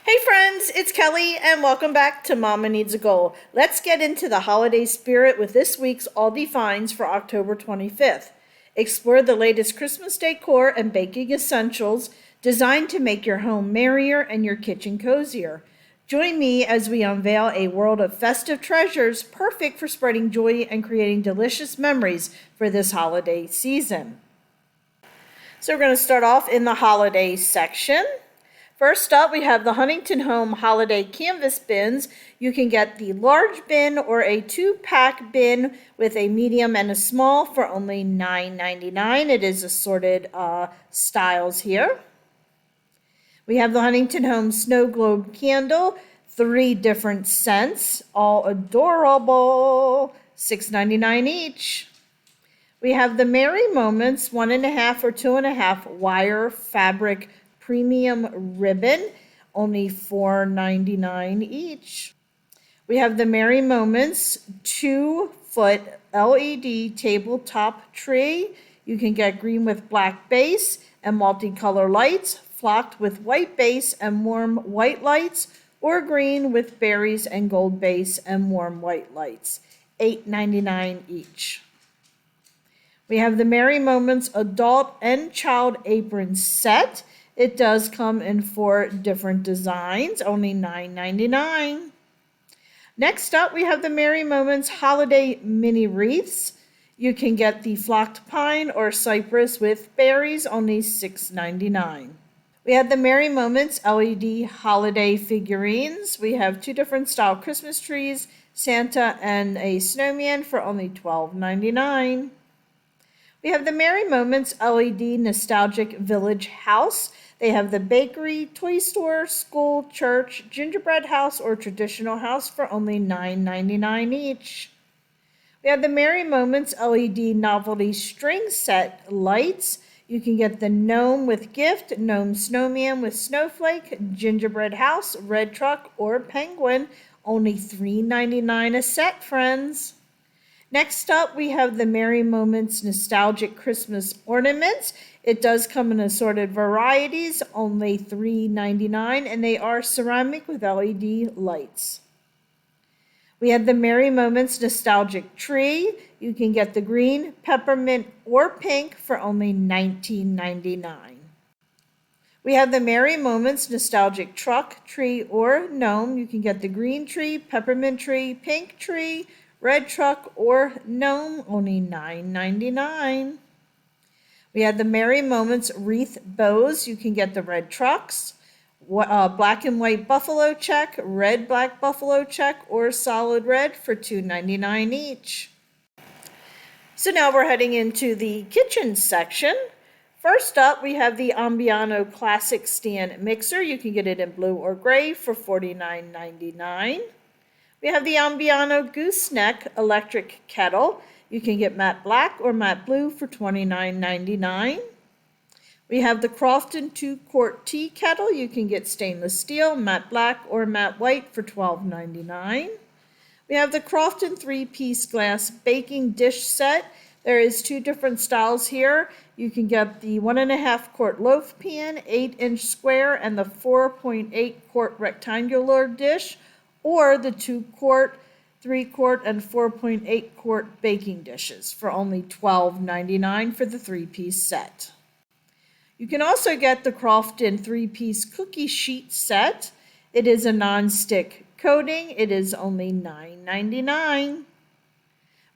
Hey friends, it's Kelly and welcome back to Mama Needs a Goal. Let's get into the holiday spirit with this week's Aldi Finds for October 25th. Explore the latest Christmas decor and baking essentials designed to make your home merrier and your kitchen cozier. Join me as we unveil a world of festive treasures perfect for spreading joy and creating delicious memories for this holiday season. So we're going to start off in the holiday section. First up, we have the Huntington Home Holiday Canvas Bins. You can get the large bin or a 2-pack bin with a medium and a small for only $9.99. It is assorted styles here. We have the Huntington Home Snow Globe Candle, 3 different scents, all adorable, $6.99 each. We have the Merry Moments 1.5 or 2.5 wire fabric premium ribbon, only $4.99 each. We have the Merry Moments 2-foot LED tabletop tree. You can get green with black base and multicolor lights, flocked with white base and warm white lights, or green with berries and gold base and warm white lights, $8.99 each. We have the Merry Moments adult and child apron set. It does come in 4 different designs, only $9.99. Next up, we have the Merry Moments Holiday Mini Wreaths. You can get the flocked pine or cypress with berries, only $6.99. We have the Merry Moments LED Holiday Figurines. We have 2 different style Christmas trees, Santa and a snowman for only $12.99. We have the Merry Moments LED Nostalgic Village House. They have the bakery, toy store, school, church, gingerbread house, or traditional house for only $9.99 each. We have the Merry Moments LED Novelty String Set Lights. You can get the gnome with gift, gnome snowman with snowflake, gingerbread house, red truck, or penguin. Only $3.99 a set, friends. Next up, we have the Merry Moments Nostalgic Christmas Ornaments. It does come in assorted varieties, only $3.99, and they are ceramic with LED lights. We have the Merry Moments Nostalgic Tree. You can get the green, peppermint, or pink for only $19.99. We have the Merry Moments Nostalgic Truck, Tree, or Gnome. You can get the green tree, peppermint tree, pink tree, red truck, or gnome, only $9.99. We have the Merry Moments Wreath Bows. You can get the red trucks, black and white buffalo check, red black buffalo check, or solid red for $2.99 each. So now we're heading into the kitchen section. First up, we have the Ambiano Classic Stand Mixer. You can get it in blue or gray for $49.99. We have the Ambiano Gooseneck Electric Kettle. You can get matte black or matte blue for $29.99. We have the Crofton 2-quart tea kettle. You can get stainless steel, matte black, or matte white for $12.99. We have the Crofton 3-piece glass baking dish set. There is 2 different styles here. You can get the 1.5-quart loaf pan, 8-inch square, and the 4.8-quart rectangular dish, or the 2-quart, 3-quart, and 4.8-quart baking dishes for only $12.99 for the 3-piece set. You can also get the Crofton 3-piece cookie sheet set. It is a non-stick coating. It is only $9.99.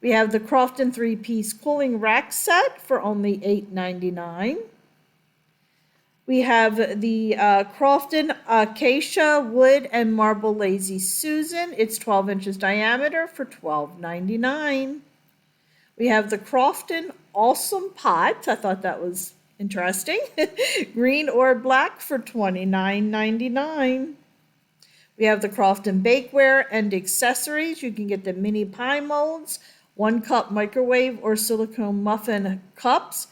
We have the Crofton 3-piece cooling rack set for only $8.99. We have the Crofton Acacia Wood and Marble Lazy Susan. It's 12 inches diameter for $12.99. We have the Crofton Awesome Pot. I thought that was interesting. Green or black for $29.99. We have the Crofton Bakeware and Accessories. You can get the mini pie molds, 1-cup microwave or silicone muffin cups.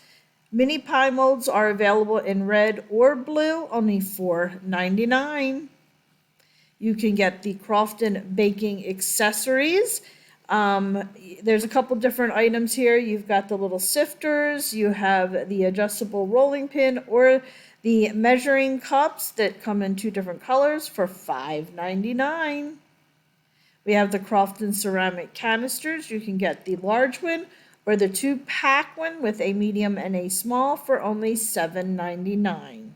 Mini pie molds are available in red or blue, only $4.99. You can get the Crofton baking accessories. There's a couple different items here. You've got the little sifters, you have the adjustable rolling pin, or The measuring cups that come in 2 different colors for $5.99. We have the Crofton ceramic canisters. You can get the large one or the 2-pack one with a medium and a small for only $7.99.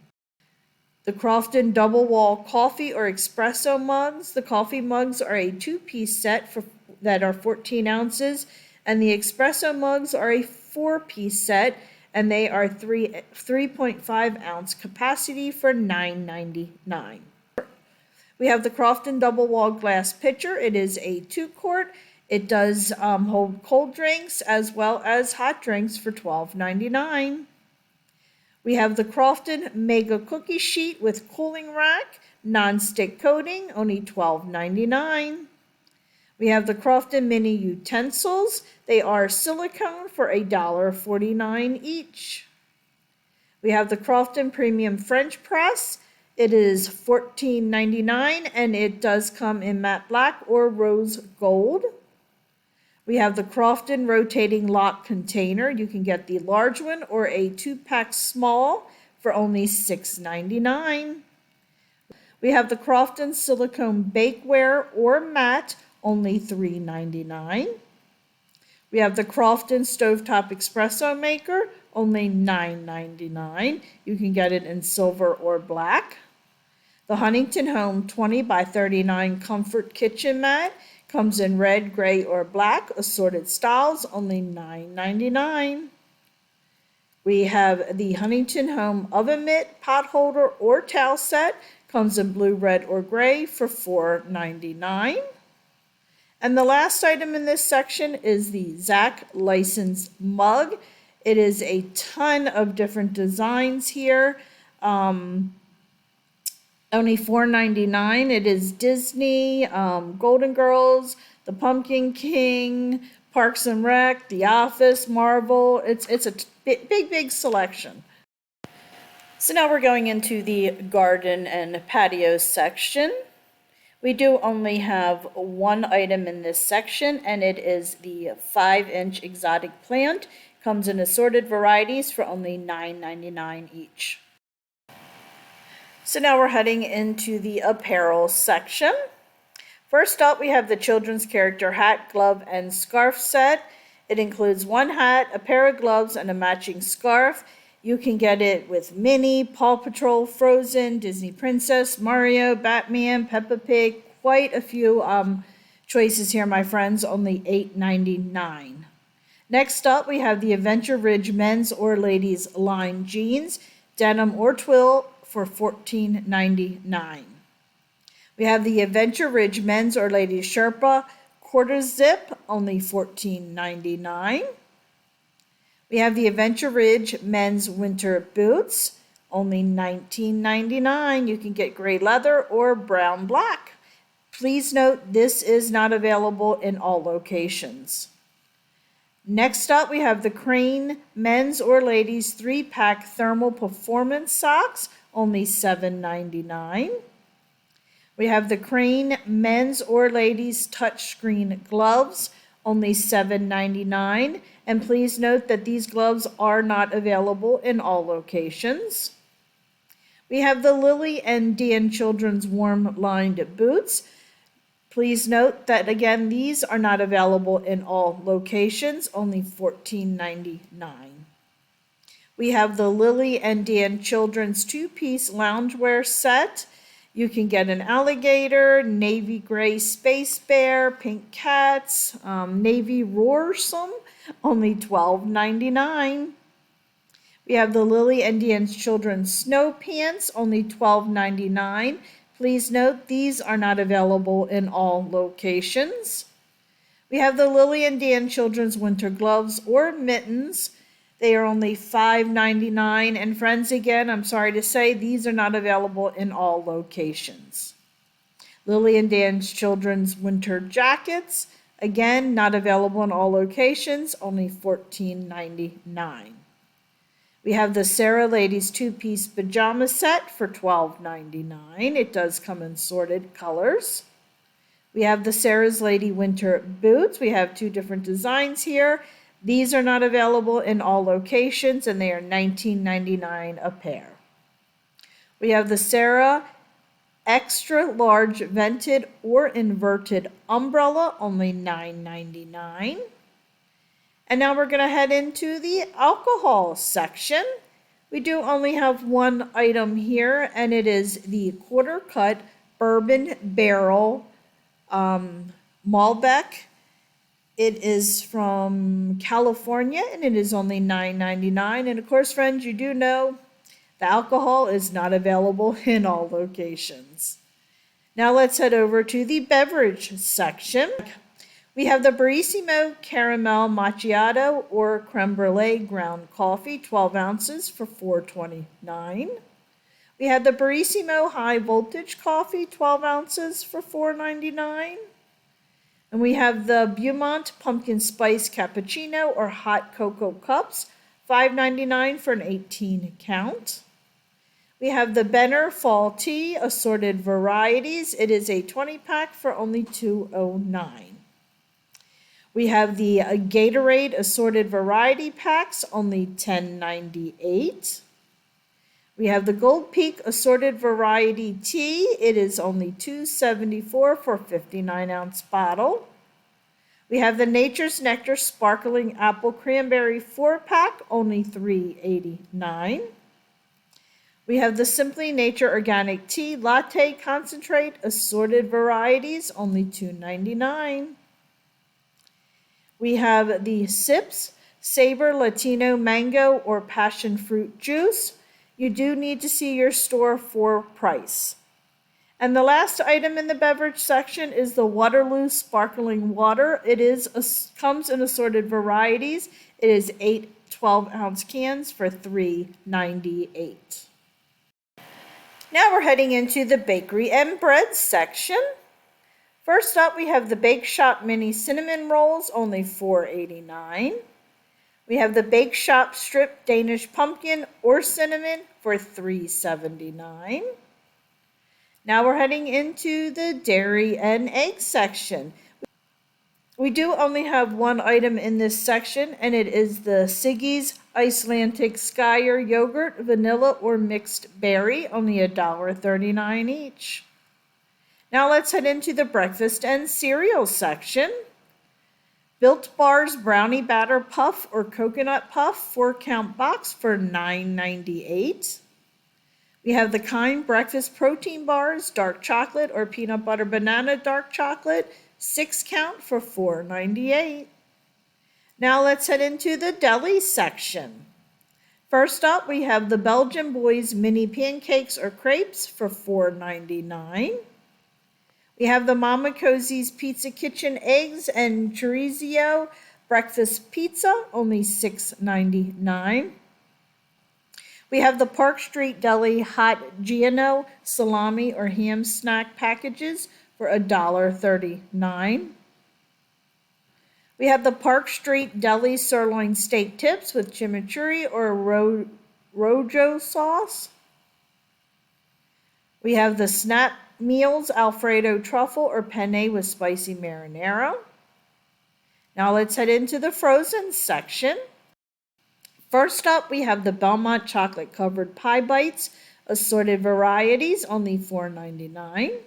The Crofton double wall coffee or espresso mugs. The coffee mugs are a 2-piece set that are 14 ounces, and the espresso mugs are a 4-piece set, and they are 3.5 ounce capacity for $9.99. We have the Crofton double wall glass pitcher. It is a 2-quart. It does hold cold drinks as well as hot drinks for $12.99. We have the Crofton Mega Cookie Sheet with cooling rack, non-stick coating, only $12.99. We have the Crofton Mini Utensils. They are silicone for $1.49 each. We have the Crofton Premium French Press. It is $14.99 and it does come in matte black or rose gold. We have the Crofton Rotating Lock Container. You can get the large one or a 2-pack small for only $6.99. We have the Crofton Silicone Bakeware or Mat, only $3.99. We have the Crofton Stovetop Espresso Maker, only $9.99. You can get it in silver or black. The Huntington Home 20 by 39 Comfort Kitchen Mat comes in red, gray, or black, assorted styles, only $9.99. We have the Huntington Home Oven Mitt, Pot Holder, or Towel Set, comes in blue, red, or gray for $4.99. And the last item in this section is the Zach licensed mug. It is a ton of different designs here. Only $4.99. It is Disney, Golden Girls, The Pumpkin King, Parks and Rec, The Office, Marvel. It's a big selection. So now we're going into the garden and patio section. We do only have one item in this section, and it is the 5-inch exotic plant. Comes in assorted varieties for only $9.99 each. So now we're heading into the apparel section. First up, we have the children's character hat, glove, and scarf set. It includes 1 hat, a pair of gloves, and a matching scarf. You can get it with Minnie, Paw Patrol, Frozen, Disney Princess, Mario, Batman, Peppa Pig. Quite a few choices here, my friends, only $8.99. Next up, we have the Adventure Ridge men's or ladies line jeans, denim or twill, for $14.99. We have the Adventure Ridge men's or ladies Sherpa quarter zip, only $14.99. We have the Adventure Ridge men's winter boots, only $19.99. You can get gray leather or brown black. Please note this is not available in all locations. Next up, we have the Crane men's or ladies 3-pack thermal performance socks, only $7.99. We have the Crane men's or ladies touchscreen gloves, only $7.99. And please note that these gloves are not available in all locations. We have the Lily and Dan children's warm lined boots. Please note that again, these are not available in all locations, only $14.99. We have the Lily and Dan children's 2-piece loungewear set. You can get an alligator, navy gray space bear, pink cats, navy roarsome, only $12.99. We have the Lily and Dan's children's snow pants, only $12.99. Please note these are not available in all locations. We have the Lily and Dan children's winter gloves or mittens. They are only $5.99. And friends, again, I'm sorry to say, these are not available in all locations. Lily and Dan's children's winter jackets, again, not available in all locations, only $14.99. We have the Sarah Ladies 2-piece pajama set for $12.99. It does come in sorted colors. We have the Sarah's Lady winter boots. We have 2 different designs here. These are not available in all locations, and they are $19.99 a pair. We have the Sarah extra large vented or inverted umbrella, only $9.99. And now we're going to head into the alcohol section. We do only have one item here, and it is the quarter cut bourbon barrel Malbec. It is from California, and it is only $9.99. And of course, friends, you do know the alcohol is not available in all locations. Now let's head over to the beverage section. We have the Barissimo Caramel Macchiato or Creme Brulee ground coffee, 12 ounces for $4.29. We have the Barissimo High Voltage Coffee, 12 ounces for $4.99. And we have the Beaumont Pumpkin Spice Cappuccino or Hot Cocoa Cups, $5.99 for an 18 count. We have the Benner Fall Tea Assorted Varieties. It is a 20-pack for only $2.09. We have the Gatorade Assorted Variety Packs, only $10.98. We have the Gold Peak Assorted Variety Tea. It is only $2.74 for a 59-ounce bottle. We have the Nature's Nectar Sparkling Apple Cranberry 4-pack, only $3.89. We have the Simply Nature Organic Tea Latte Concentrate Assorted Varieties, only $2.99. We have the Sips Saber Latino Mango or Passion Fruit Juice. You do need to see your store for price. And the last item in the beverage section is the Waterloo Sparkling Water. It comes in assorted varieties. It is 8 12-ounce cans for $3.98. Now we're heading into the bakery and bread section. First up, we have the Bake Shop Mini Cinnamon Rolls, only $4.89. We have the Bake Shop Strip Danish Pumpkin or Cinnamon for $3.79. Now we're heading into the dairy and egg section. We do only have one item in this section, and it is the Siggy's Icelandic Skyer Yogurt, Vanilla or Mixed Berry, only $1.39 each. Now let's head into the breakfast and cereal section. Built Bar's Brownie Batter Puff or Coconut Puff, 4-count box for $9.98. We have the Kind Breakfast Protein Bars, Dark Chocolate or Peanut Butter Banana Dark Chocolate, 6-count for $4.98. Now let's head into the deli section. First up, we have the Belgian Boys Mini Pancakes or Crepes for $4.99. We have the Mama Cozy's Pizza Kitchen Eggs and Chorizo Breakfast Pizza, only $6.99. We have the Park Street Deli Hot Giano Salami or Ham Snack Packages for $1.39. We have the Park Street Deli Sirloin Steak Tips with chimichurri or rojo sauce. We have the Snap Meals Alfredo Truffle or Penne with Spicy Marinara. Now let's head into the frozen section. First up, we have the Belmont Chocolate Covered Pie Bites, assorted varieties, only $4.99.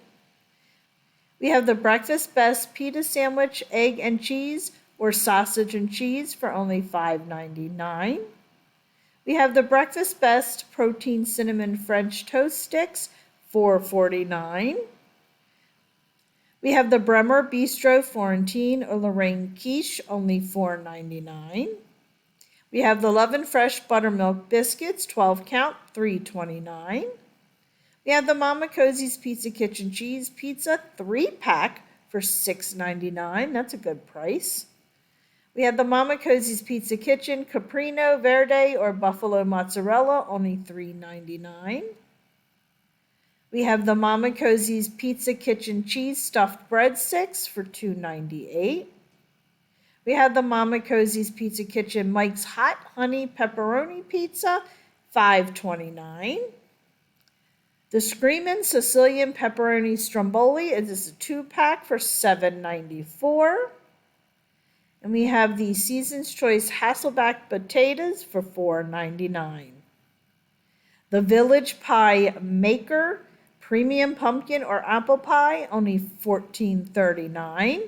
We have the Breakfast Best Pita Sandwich, Egg and Cheese, or Sausage and Cheese for only $5.99. We have the Breakfast Best Protein Cinnamon French Toast Sticks for $4.49. We have the Bremer Bistro Florentine or Lorraine Quiche, only $4.99. We have the Love and Fresh Buttermilk Biscuits, 12-count, $3.29. We have the Mama Cozy's Pizza Kitchen Cheese Pizza 3-pack for $6.99. That's a good price. We have the Mama Cozy's Pizza Kitchen Caprino Verde or Buffalo Mozzarella, only $3.99. We have the Mama Cozy's Pizza Kitchen Cheese Stuffed Breadsticks for $2.98. We have the Mama Cozy's Pizza Kitchen Mike's Hot Honey Pepperoni Pizza, $5.29. The Screamin' Sicilian Pepperoni Stromboli is a 2-pack for $7.94. And we have the Season's Choice Hasselback Potatoes for $4.99. The Village Pie Maker Premium Pumpkin or Apple Pie, only $14.39.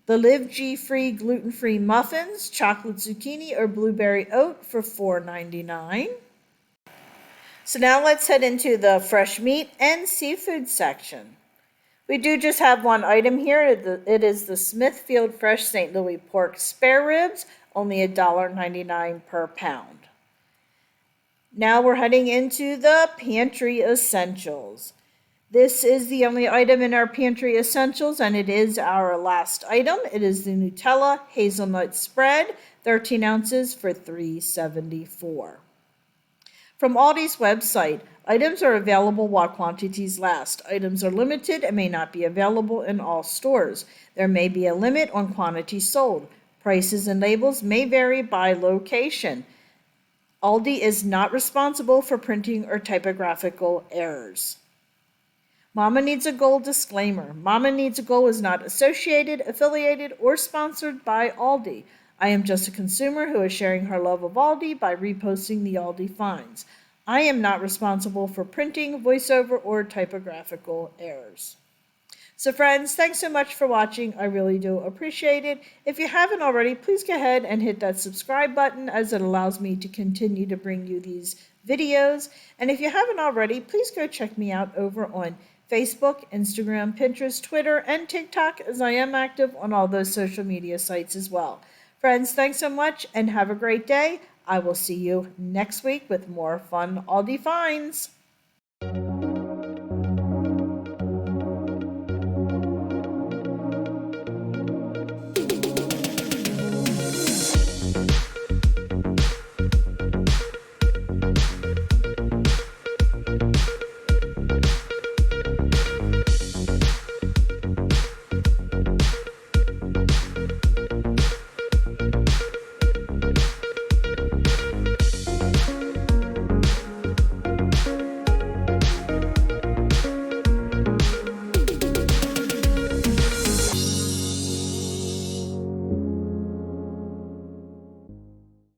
The Live G-Free Gluten-Free Muffins, Chocolate Zucchini or Blueberry Oat for $4.99. So now let's head into the fresh meat and seafood section. We do just have one item here. It is the Smithfield Fresh St. Louis Pork Spare Ribs, only $1.99 per pound. Now we're heading into the Pantry Essentials. This is the only item in our Pantry Essentials, and it is our last item. It is the Nutella Hazelnut Spread, 13 ounces for $3.74. From Aldi's website, items are available while quantities last. Items are limited and may not be available in all stores. There may be a limit on quantity sold. Prices and labels may vary by location. Aldi is not responsible for printing or typographical errors. Mama Needs a Goal disclaimer. Mama Needs a Goal is not associated, affiliated, or sponsored by Aldi. I am just a consumer who is sharing her love of Aldi by reposting the Aldi Finds. I am not responsible for printing, voiceover, or typographical errors. So friends, thanks so much for watching. I really do appreciate it. If you haven't already, please go ahead and hit that subscribe button as it allows me to continue to bring you these videos. And if you haven't already, please go check me out over on Facebook, Instagram, Pinterest, Twitter, and TikTok, as I am active on all those social media sites as well. Friends, thanks so much and have a great day. I will see you next week with more fun Aldi Finds.